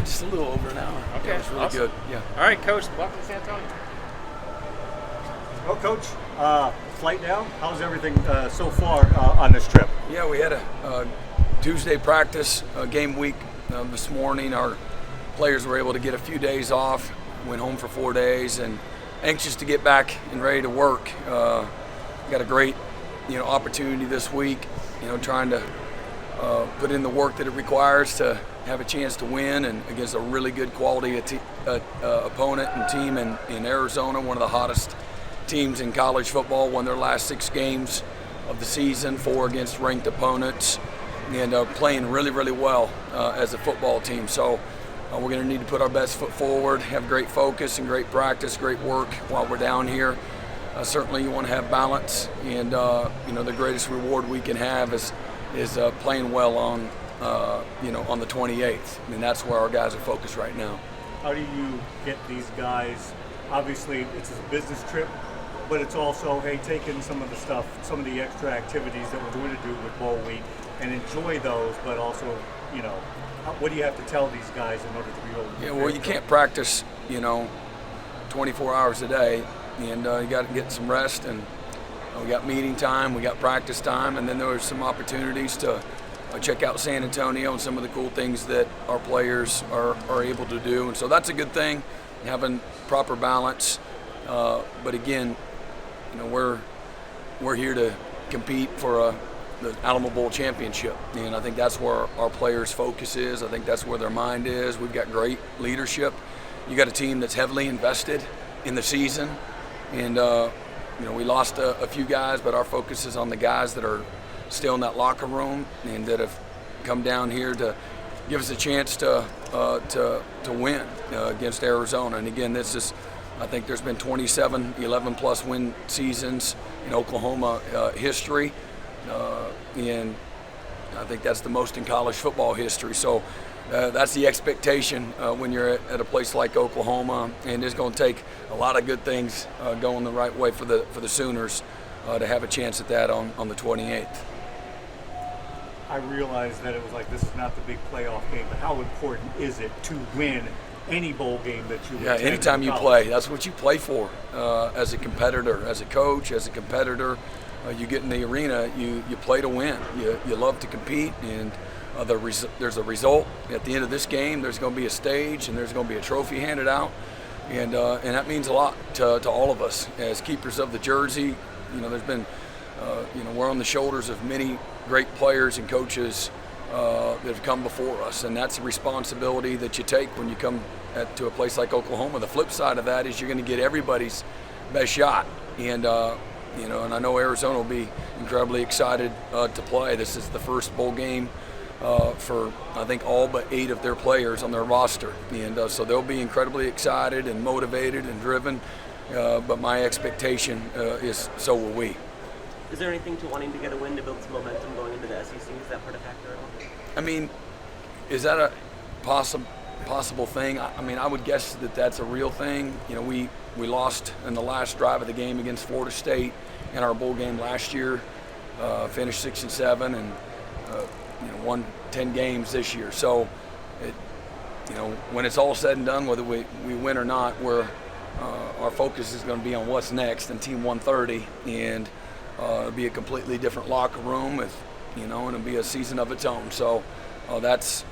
just a little over an hour. Okay, Yeah, it was really awesome. good. Yeah. All right, Coach. Welcome to San Antonio. Well, Coach, flight down. How's everything so far on this trip? Yeah, we had a Tuesday practice game week this morning. Our players were able to get a few days off. Went home for 4 days, and anxious to get back and ready to work. Got a great, opportunity this week. Trying to put in the work that it requires to have a chance to win, and against a really good quality opponent and team in Arizona, one of the hottest teams in college football. Won their last 6 games of the season, 4 against ranked opponents, and playing really, really well as a football team. So we're going to need to put our best foot forward, have great focus and great practice, great work while we're down here. Certainly you want to have balance, and the greatest reward we can have is playing well on the 28th. I mean, that's where our guys are focused right now. How do you get these guys? Obviously, it's a business trip, but it's also, hey, taking some of the extra activities that we're going to do with Bowl Week and enjoy those, but also, what do you have to tell these guys in order to be able to? Yeah, well, you can't practice, 24 hours a day, and you got to get some rest, and we got meeting time, we got practice time, and then there were some opportunities to check out San Antonio and some of the cool things that our players are able to do, and so that's a good thing, having proper balance. But again, we're here to compete for the Alamo Bowl championship, and I think that's where our players' focus is. I think that's where their mind is. We've got great leadership. You got a team that's heavily invested in the season, and we lost a few guys, but our focus is on the guys that are still in that locker room and that have come down here to give us a chance to win against Arizona. And again, I think there's been 27 11-plus win seasons in Oklahoma history, and I think that's the most in college football history. So that's the expectation when you're at a place like Oklahoma, and it's going to take a lot of good things going the right way for the Sooners to have a chance at that on the 28th. I realized that it was like, this is not the big playoff game, but how important is it to win any bowl game that you attend? Anytime you play, that's what you play for as a competitor, as a coach, as a competitor. You get in the arena, you play to win. You love to compete, and there's a result. At the end of this game, there's going to be a stage, and there's going to be a trophy handed out, and that means a lot to all of us as keepers of the jersey. There's been, we're on the shoulders of many great players and coaches that have come before us, and that's a responsibility that you take when you come to a place like Oklahoma. The flip side of that is you're going to get everybody's best shot, and and I know Arizona will be incredibly excited to play. This is the first bowl game for, I think, all but 8 of their players on their roster, and so they'll be incredibly excited and motivated and driven, but my expectation is so will we. Is there anything to wanting to get a win to build some momentum going into the SEC? Is that part of factor at all? I mean, is that a possible thing? I would guess that that's a real thing. We lost in the last drive of the game against Florida State in our bowl game last year, finished 6-7, and won 10 games this year. So, when it's all said and done, whether we win or not, our focus is going to be on what's next in Team 130, and it'll be a completely different locker room and it'll be a season of its own. So that's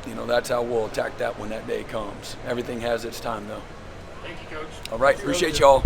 how we'll attack that when that day comes. Everything has its time, though. Thank you, Coach. All right, appreciate y'all.